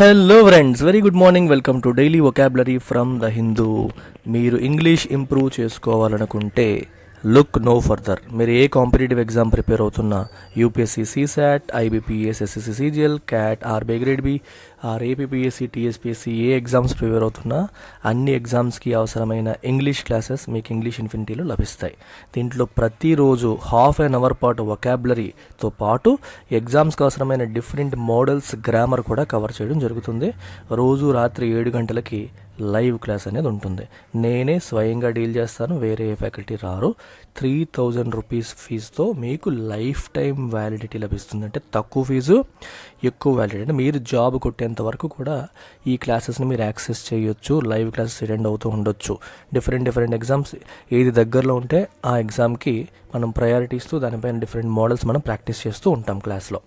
Hello friends, very good morning. Welcome to daily vocabulary from the Hindu. మీరు English improve చేసుకోవాలనుకుంటే look no further. మీరు ఏ competitive exam prepare అవుతున్నా, UPSC CSAT, IBPS, SSC CGL, CAT, RB grade B, APPSC, TSPSC, ఏ exams prepare అవుతున్నా అన్ని ఎగ్జామ్స్కి అవసరమైన ఇంగ్లీష్ క్లాసెస్ మీకు ఇంగ్లీష్ ఇన్ఫినిటీలో లభిస్తాయి. దీంట్లో ప్రతిరోజు హాఫ్ అన్ అవర్ పాటు వొకాబులరీతో పాటు ఎగ్జామ్స్కి అవసరమైన డిఫరెంట్ మోడల్స్, గ్రామర్ కూడా కవర్ చేయడం జరుగుతుంది. రోజు రాత్రి 7 గంటలకి లైవ్ క్లాస్ అనేది ఉంటుంది. నేనే స్వయంగా డీల్ చేస్తాను, వేరే ఫ్యాకల్టీ రారు. 3000 రూపీస్ ఫీజుతో మీకు లైఫ్ టైం వ్యాలిడిటీ లభిస్తుంది. అంటే తక్కువ ఫీజు, ఎక్కువ వ్యాలిడిటీ. అంటే మీరు జాబ్ కొట్టేంత వరకు కూడా ఈ క్లాసెస్ని మీరు యాక్సెస్ చేయొచ్చు. లైవ్ క్లాసెస్ అటెండ్ అవుతూ ఉండొచ్చు. డిఫరెంట్ ఎగ్జామ్స్ ఏది దగ్గరలో ఉంటే ఆ ఎగ్జామ్కి మనం ప్రయారిటీ ఇస్తూ దానిపైన డిఫరెంట్ మోడల్స్ మనం ప్రాక్టీస్ చేస్తూ ఉంటాం క్లాస్లో.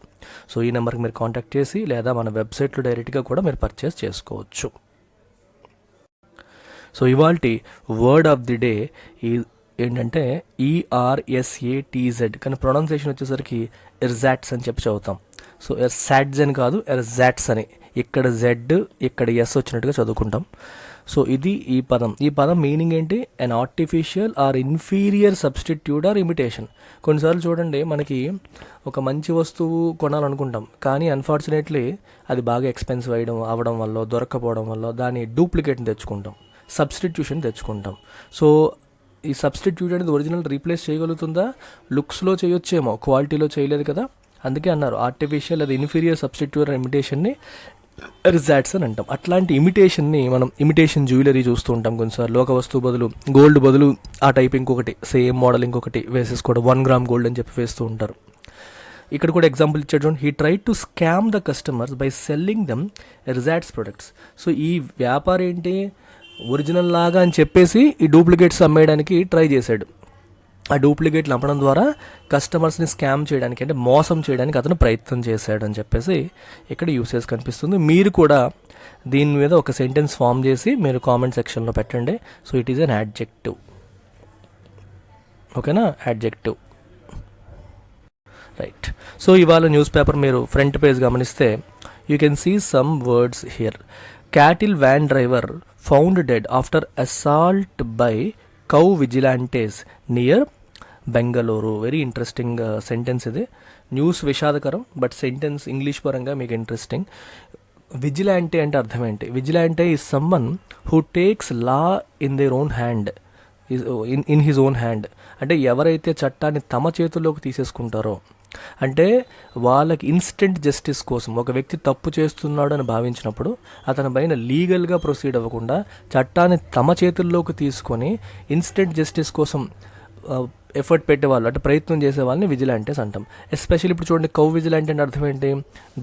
సో ఈ నెంబర్కి మీరు కాంటాక్ట్ చేసి లేదా మన వెబ్సైట్లో డైరెక్ట్గా కూడా మీరు పర్చేస్ చేసుకోవచ్చు. సో ఇవాల్టి వర్డ్ ఆఫ్ ది డే ఏంటంటే ERSATZ, కానీ ప్రొనౌన్సియేషన్ వచ్చేసరికి ఎర్జాట్స్ అని చెప్పి చదువుతాం. సో ఎర్సాట్స్ అని కాదు, ఎర్జాట్స్ అని. ఇక్కడ జెడ్, ఇక్కడ ఎస్ వచ్చినట్టుగా చదువుకుంటాం. సో ఇది ఈ పదం మీనింగ్ ఏంటి? An artificial or inferior substitute or imitation. కొన్నిసార్లు చూడండి, మనకి ఒక మంచి వస్తువు కొనాలనుకుంటాం, కానీ అన్ఫార్చునేట్లీ అది బాగా ఎక్స్పెన్సివ్ అవ్వడం వల్ల, దొరక్కపోవడం వల్ల దాని డూప్లికేట్ని తెచ్చుకుంటాం, సబ్స్టిట్యూషన్ తెచ్చుకుంటాం. సో ఈ సబ్స్టిట్యూట్ అనేది ఒరిజినల్ రీప్లేస్ చేయగలుగుతుందా? లుక్స్లో చేయొచ్చేమో, క్వాలిటీలో చేయలేదు కదా. అందుకే అన్నారు ఆర్టిఫిషియల్ అది ఇన్ఫీరియర్ సబ్స్టిట్యూట్ ఇమిటేషన్ని ఎర్జాట్స్ అని అంటాం. అట్లాంటి ఇమిటేషన్ని మనం ఇమిటేషన్ జ్యువెలరీ చూస్తూ ఉంటాం. కొన్నిసార్లు ఒక వస్తువు బదులు గోల్డ్ బదులు ఆ టైప్ ఇంకొకటి, సేమ్ మోడల్ ఇంకొకటి వేసేసుకోవడం, 1 గ్రామ్ గోల్డ్ అని చెప్పి వేస్తూ ఉంటారు. ఇక్కడ కూడా ఎగ్జాంపుల్ ఇచ్చాడు చూడండి. He try to scam the customers by selling them ersatz products. So ఈ వ్యాపారం ఏంటి? ఒరిజినల్ లాగా అని చెప్పేసి ఈ డూప్లికేట్స్ అమ్మేయడానికి ట్రై చేశాడు. ఆ డూప్లికేట్లు అమ్మడం ద్వారా కస్టమర్స్ని స్కామ్ చేయడానికి, అంటే మోసం చేయడానికి అతను ప్రయత్నం చేశాడు అని చెప్పేసి ఇక్కడ యూసేజ్ కనిపిస్తుంది. మీరు కూడా దీని మీద ఒక సెంటెన్స్ ఫామ్ చేసి మీరు కామెంట్ సెక్షన్లో పెట్టండి. So it is an adjective. ఓకేనా? Adjective, right. సో ఇవాళ న్యూస్ పేపర్ మీరు ఫ్రంట్ పేజ్ గమనిస్తే you can see some words here. Cattle van driver found dead after assault by cow vigilantes near Bengaluru. Very interesting sentence ఇది. News విషాదకరం, but sentence English పరంగా మీకు interesting. Vigilante అంటే అర్థం ఏంటి? Vigilante is someone who takes law in their own hand, in his own hand. అంటే ఎవరైతే చట్టాన్ని తమ చేతుల్లోకి తీసేసుకుంటారో, అంటే వాళ్ళకి ఇన్స్టెంట్ జస్టిస్ కోసం ఒక వ్యక్తి తప్పు చేస్తున్నాడు అని భావించినప్పుడు అతని పైన లీగల్గా ప్రొసీడ్ అవ్వకుండా చట్టాన్ని తమ చేతుల్లోకి తీసుకొని ఇన్స్టెంట్ జస్టిస్ కోసం ఎఫర్ట్ పెట్టేవాళ్ళు, అంటే ప్రయత్నం చేసే వాళ్ళని విజిలాంటేస్ అంటాం. ఎస్పెషల్లీ ఇప్పుడు చూడండి, కౌ విజిలాంటే అంటే అర్థం ఏంటి?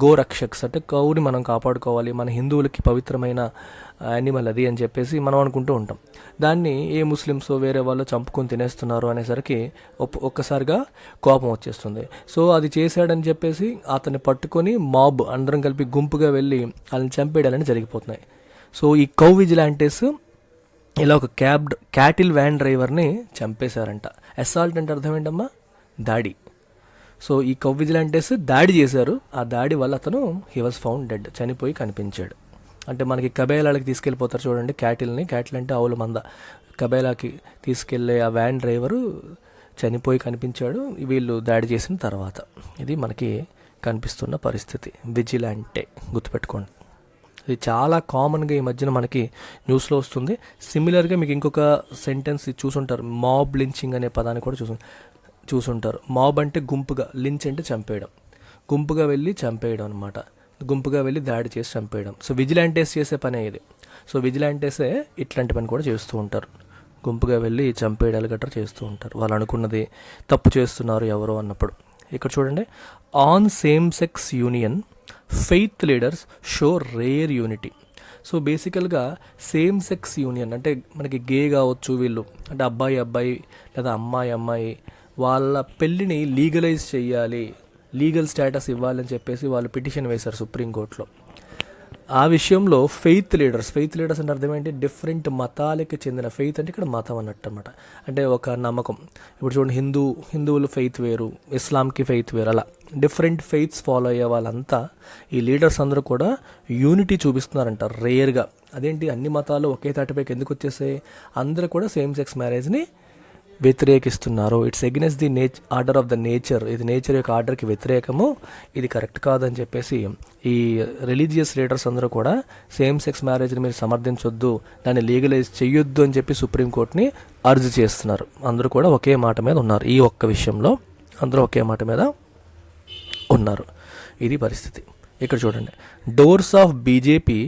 గో రక్షక్స్, అంటే కౌని మనం కాపాడుకోవాలి, మన హిందువులకి పవిత్రమైన యానిమల్ అది అని చెప్పేసి మనం అనుకుంటూ ఉంటాం. దాన్ని ఏ ముస్లిమ్స్ వేరే వాళ్ళు చంపుకొని తినేస్తున్నారు అనేసరికి ఒక్కసారిగా కోపం వచ్చేస్తుంది. సో అది చేశాడని చెప్పేసి అతన్ని పట్టుకొని మాబ్ అందరం కలిపి గుంపుగా వెళ్ళి వాళ్ళని చంపేయడాలని జరిగిపోతున్నాయి. సో ఈ కౌ విజిలాంటేస్ ఇలా ఒక క్యాటిల్ వ్యాన్ డ్రైవర్ని చంపేశారంట. అసాల్ట్ అంటే అర్థం ఏంటమ్మా? దాడి. సో ఈ కౌ విజిలాంటేస్ దాడి చేశారు. ఆ దాడి వల్ల అతను హీ వాజ్ ఫౌండ్ డెడ్, చనిపోయి కనిపించాడు. అంటే మనకి కబేలాలకి తీసుకెళ్ళిపోతారు చూడండి క్యాటిల్ని. క్యాటిల్ అంటే ఆవుల మంద. కబేలాకి తీసుకెళ్లే ఆ వ్యాన్ డ్రైవరు చనిపోయి కనిపించాడు వీళ్ళు దాడి చేసిన తర్వాత. ఇది మనకి కనిపిస్తున్న పరిస్థితి. విజిలాంటే గుర్తుపెట్టుకోండి. ఇది చాలా కామన్గా ఈ మధ్యన మనకి న్యూస్లో వస్తుంది. సిమిలర్గా మీకు ఇంకొక సెంటెన్స్ చూసుంటారు, మాబ్ లించింగ్ అనే పదాన్ని కూడా చూసుంటారు. మాబ్ అంటే గుంపుగా, లించ్ అంటే చంపేయడం, గుంపుగా వెళ్ళి చంపేయడం అనమాట. గుంపుగా వెళ్ళి దాడి చేసి చంపేయడం. సో విజిలాంటేస్ చేసే పనే ఇది. సో విజిలాంటేసే ఇట్లాంటి పని కూడా చేస్తూ ఉంటారు. గుంపుగా వెళ్ళి చంపేయడాలు గట్రా చేస్తూ ఉంటారు, వాళ్ళు అనుకున్నది తప్పు చేస్తున్నారు ఎవరో అన్నప్పుడు. ఇక్కడ చూడండి, on same sex union faith leaders show rare unity. So బేసికల్గా సేమ్ సెక్స్ యూనియన్ అంటే మనకి గే కావచ్చు, వీళ్ళు అంటే అబ్బాయి లేదా అమ్మాయి వాళ్ళ పెళ్ళిని లీగలైజ్ చేయాలి, లీగల్ స్టేటస్ ఇవ్వాలని చెప్పేసి వాళ్ళు పిటిషన్ వేశారు సుప్రీంకోర్టులో. ఆ విషయంలో ఫెయిత్ లీడర్స్ అంటే అర్థం ఏంటి, డిఫరెంట్ మతాలకి చెందిన, ఫెయిత్ అంటే ఇక్కడ మతం అన్నట్టు అనమాట, అంటే ఒక నమ్మకం. ఇప్పుడు చూడండి, హిందువులు ఫెయిత్ వేరు, ఇస్లాంకి ఫెయిత్ వేరు, అలా డిఫరెంట్ ఫెయిత్స్ ఫాలో అయ్యే వాళ్ళంతా ఈ లీడర్స్ అందరూ కూడా యూనిటీ చూపిస్తున్నారంట రేర్గా. అదేంటి, అన్ని మతాలు ఒకే తాటిపైకి ఎందుకు వచ్చేసాయి, అందరూ కూడా సేమ్ సెక్స్ మ్యారేజ్ని వ్యతిరేకిస్తున్నారు. It's against the order of the nature, ఇది నేచర్ యొక్క ఆర్డర్కి వ్యతిరేకము, ఇది కరెక్ట్ కాదని చెప్పేసి ఈ రిలీజియస్ లీడర్స్ అందరూ కూడా సేమ్ సెక్స్ మ్యారేజ్ని మీరు సమర్థించొద్దు, దాన్ని లీగలైజ్ చెయ్యొద్దు అని చెప్పి సుప్రీంకోర్టుని అర్జీ చేస్తున్నారు. అందరూ కూడా ఒకే మాట మీద ఉన్నారు, ఈ ఒక్క విషయంలో అందరూ ఒకే మాట మీద ఉన్నారు. ఇది పరిస్థితి. ఇక్కడ చూడండి, doors of BJP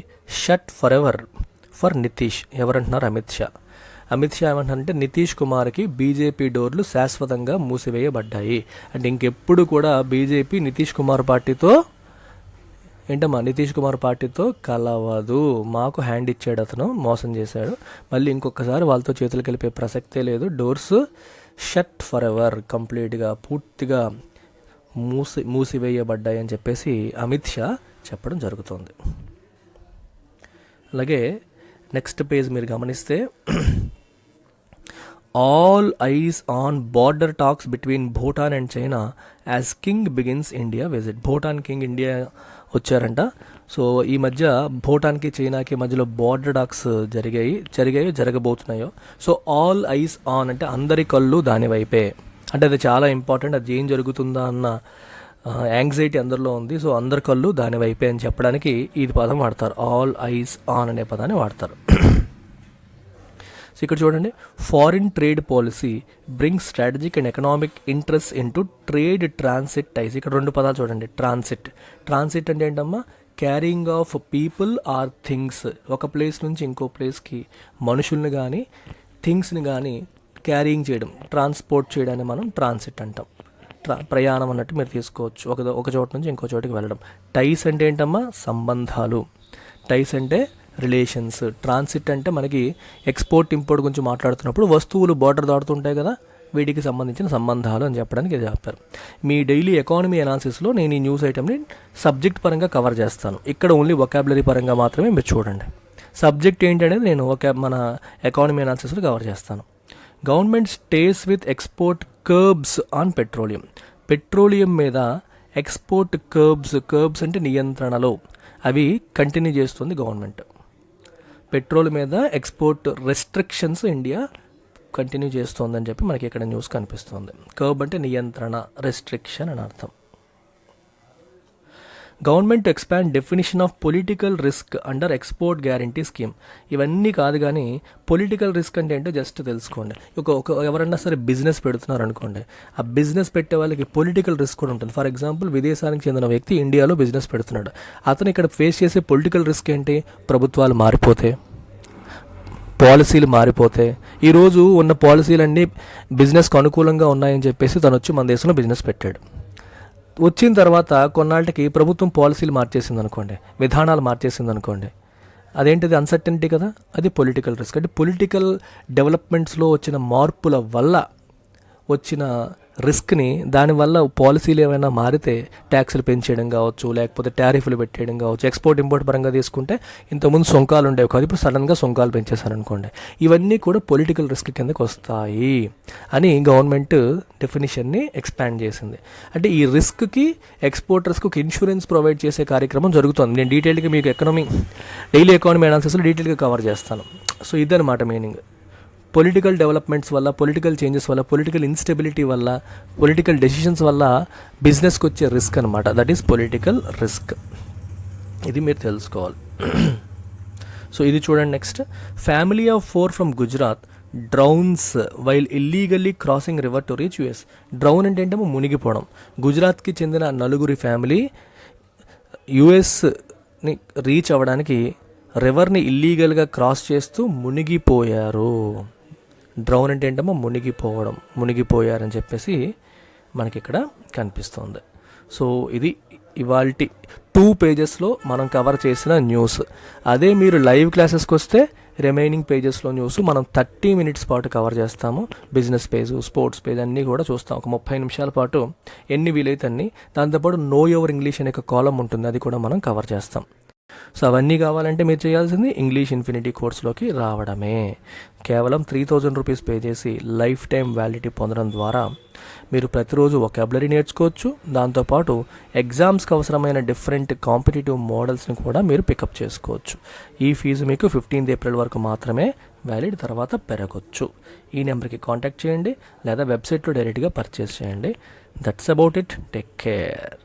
shut forever for Nitish. ఎవరంటున్నారు, అమిత్ షా ఏమంటారంటే నితీష్ కుమార్కి బీజేపీ డోర్లు శాశ్వతంగా మూసివేయబడ్డాయి. అంటే ఇంకెప్పుడు కూడా బీజేపీ నితీష్ కుమార్ పార్టీతో కలవదు, మాకు హ్యాండ్ ఇచ్చాడు, అతను మోసం చేశాడు, మళ్ళీ ఇంకొకసారి వాళ్ళతో చేతులు కలిపే ప్రసక్తే లేదు, డోర్స్ షట్ ఫర్ ఎవర్, కంప్లీట్గా పూర్తిగా మూసివేయబడ్డాయి అని చెప్పేసి అమిత్ షా చెప్పడం జరుగుతుంది. అలాగే నెక్స్ట్ పేజ్ మీరు గమనిస్తే, all eyes on border talks between Bhutan and China as king begins India visit. Bhutan king India వచ్చారంట. సో ఈ మధ్య భూటాన్కి చైనాకి మధ్యలో బార్డర్ టాక్స్ జరగబోతున్నాయో. సో ఆల్ ఐస్ ఆన్ అంటే అందరి కళ్ళు దాని వైపే, అంటే అది చాలా ఇంపార్టెంట్, అది ఏం జరుగుతుందా అన్న యాంగ్జైటీ అందరిలో ఉంది. సో అందరి కళ్ళు దాని వైపే అని చెప్పడానికి ఇది పదం వాడతారు, ఆల్ ఐస్ ఆన్ అనే పదాన్ని వాడతారు. సో ఇక్కడ చూడండి, foreign trade policy brings strategic and economic interest into trade transit ties. ఇక్కడ రెండు పదాలు చూడండి, ట్రాన్సిట్ అంటే ఏంటమ్మా, carrying of people or things, ఒక ప్లేస్ నుంచి ఇంకో ప్లేస్కి మనుషుల్ని కానీ థింగ్స్ని కానీ క్యారింగ్ చేయడం, ట్రాన్స్పోర్ట్ చేయడాన్ని మనం ట్రాన్సిట్ అంటాం. ప్రయాణం అన్నట్టు మీరు తీసుకోవచ్చు, ఒక చోట నుంచి ఇంకో చోటికి వెళ్ళడం. టైస్ అంటే ఏంటమ్మా, సంబంధాలు, టైస్ అంటే రిలేషన్స్. ట్రాన్సిట్ అంటే మనకి ఎక్స్పోర్ట్ ఇంపోర్ట్ గురించి మాట్లాడుతున్నప్పుడు వస్తువులు బార్డర్ దాటుతుంటాయి కదా, వీటికి సంబంధించిన సంబంధాలు అని చెప్పడానికి ఇది చెప్పారు. మీ డైలీ ఎకానమీ అనాలిసిస్లో నేను ఈ న్యూస్ ఐటమ్ని సబ్జెక్ట్ పరంగా కవర్ చేస్తాను, ఇక్కడ ఓన్లీ వొకాబులరీ పరంగా మాత్రమే మీరు చూడండి. సబ్జెక్ట్ ఏంటనేది నేను మన ఎకానమీ అనాలిసిస్లో కవర్ చేస్తాను. Government stays with export curbs on petroleum మీద ఎక్స్పోర్ట్ కర్బ్స్ అంటే నియంత్రణలు, అవి కంటిన్యూ చేస్తుంది గవర్నమెంట్. పెట్రోల్ మీద ఎక్స్పోర్ట్ రెస్ట్రిక్షన్స్ ఇండియా కంటిన్యూ చేస్తోందని చెప్పి మనకి ఇక్కడ న్యూస్ కనిపిస్తుంది. కర్బ్ అంటే నియంత్రణ, రెస్ట్రిక్షన్ అని అర్థం. Government expand definition of political risk under export guarantee scheme. ఇవన్నీ కాదు కానీ పొలిటికల్ రిస్క్ అంటే ఏంటో జస్ట్ తెలుసుకోండి. ఎవరన్నా సరే బిజినెస్ పెడుతున్నారు అనుకోండి, ఆ బిజినెస్ పెట్టే వాళ్ళకి పొలిటికల్ రిస్క్ కూడా ఉంటుంది. ఫర్ ఎగ్జాంపుల్, విదేశానికి చెందిన వ్యక్తి ఇండియాలో బిజినెస్ పెడుతున్నాడు, అతను ఇక్కడ ఫేస్ చేసే పొలిటికల్ రిస్క్ ఏంటి, ప్రభుత్వాలు మారిపోతే, పాలసీలు మారిపోతే. ఈరోజు ఉన్న పాలసీలన్నీ బిజినెస్కి అనుకూలంగా ఉన్నాయని చెప్పేసి తను వచ్చి మన దేశంలో బిజినెస్ పెట్టాడు. వచ్చిన తర్వాత కొన్నాళ్ళకి ప్రభుత్వం పాలసీలు మార్చేసింది అనుకోండి, విధానాలు మార్చేసింది అనుకోండి, అదేంటిది, అన్సర్టెనిటీ కదా, అది పొలిటికల్ రిస్క్. అంటే పొలిటికల్ డెవలప్మెంట్స్లో వచ్చిన మార్పుల వల్ల వచ్చిన రిస్క్ని, దానివల్ల పాలసీలు ఏమైనా మారితే ట్యాక్సులు పెంచేయడం కావచ్చు, లేకపోతే టారిఫ్లు పెట్టేయడం కావచ్చు. ఎక్స్పోర్ట్ ఇంపోర్ట్ పరంగా తీసుకుంటే ఇంతకుముందు సొంకాలు ఉండేవి కాదు, ఇప్పుడు సడన్గా సొంకాలు పెంచేశారనుకోండి, ఇవన్నీ కూడా పొలిటికల్ రిస్క్ కిందకి వస్తాయి అని గవర్నమెంట్ డెఫినిషన్ని ఎక్స్పాండ్ చేసింది. అంటే ఈ రిస్క్కి, ఎక్స్పోర్ట్ రిస్క్కి ఇన్సూరెన్స్ ప్రొవైడ్ చేసే కార్యక్రమం జరుగుతుంది. నేను డీటెయిల్గా మీకు డైలీ ఎకానమీ అనాలిసిస్లో డీటెయిల్గా కవర్ చేస్తాను. సో ఇదన్నమాట మీనింగ్. పొలిటికల్ డెవలప్మెంట్స్ వల్ల, పొలిటికల్ చేంజెస్ వల్ల, పొలిటికల్ ఇన్స్టెబిలిటీ వల్ల, పొలిటికల్ డెసిషన్స్ వల్ల బిజినెస్కి వచ్చే రిస్క్ అనమాట, దట్ ఈస్ పొలిటికల్ రిస్క్. ఇది మీరు తెలుసుకోవాలి. సో ఇది చూడండి. Next, family of 4 from Gujarat drowns while illegally crossing river to reach US. Drown అంటే ఏంటో మునిగిపోవడం. గుజరాత్కి చెందిన నలుగురి ఫ్యామిలీ యుఎస్ని రీచ్ అవ్వడానికి రివర్ని ఇల్లీగల్గా క్రాస్ చేస్తూ మునిగిపోయారు. డ్రౌన్ అంటే ఏంటమ్మో మునిగిపోయారని చెప్పేసి మనకి ఇక్కడ కనిపిస్తుంది. సో ఇది ఇవాల్టి 2 పేజెస్లో మనం కవర్ చేసిన న్యూస్. అదే మీరు లైవ్ క్లాసెస్కి వస్తే రిమైనింగ్ పేజెస్లో న్యూస్ మనం 30 మినిట్స్ పాటు కవర్ చేస్తాము. బిజినెస్ పేజ్, స్పోర్ట్స్ పేజ్ అన్నీ కూడా చూస్తాం. ఒక 30 నిమిషాల పాటు ఎన్ని వీలైతే అన్ని. దాంతోపాటు నో యువర్ ఇంగ్లీష్ అనే ఒక కాలం ఉంటుంది, అది కూడా మనం కవర్ చేస్తాం. సో అవన్నీ కావాలంటే మీరు చేయాల్సింది ఇంగ్లీష్ ఇన్ఫినిటీ కోర్సులోకి రావడమే. కేవలం 3000 రూపీస్ పే చేసి లైఫ్ టైం వ్యాలిడిటీ పొందడం ద్వారా మీరు ప్రతిరోజు వొకాబులరీ నేర్చుకోవచ్చు. దాంతోపాటు ఎగ్జామ్స్కి అవసరమైన డిఫరెంట్ కాంపిటేటివ్ మోడల్స్ని కూడా మీరు పికప్ చేసుకోవచ్చు. ఈ ఫీజు మీకు 15th ఏప్రిల్ వరకు మాత్రమే వ్యాలిడ్, తర్వాత పెరగొచ్చు. ఈ నెంబర్కి కాంటాక్ట్ చేయండి లేదా వెబ్సైట్లో డైరెక్ట్గా పర్చేస్ చేయండి. That's about it. Take care.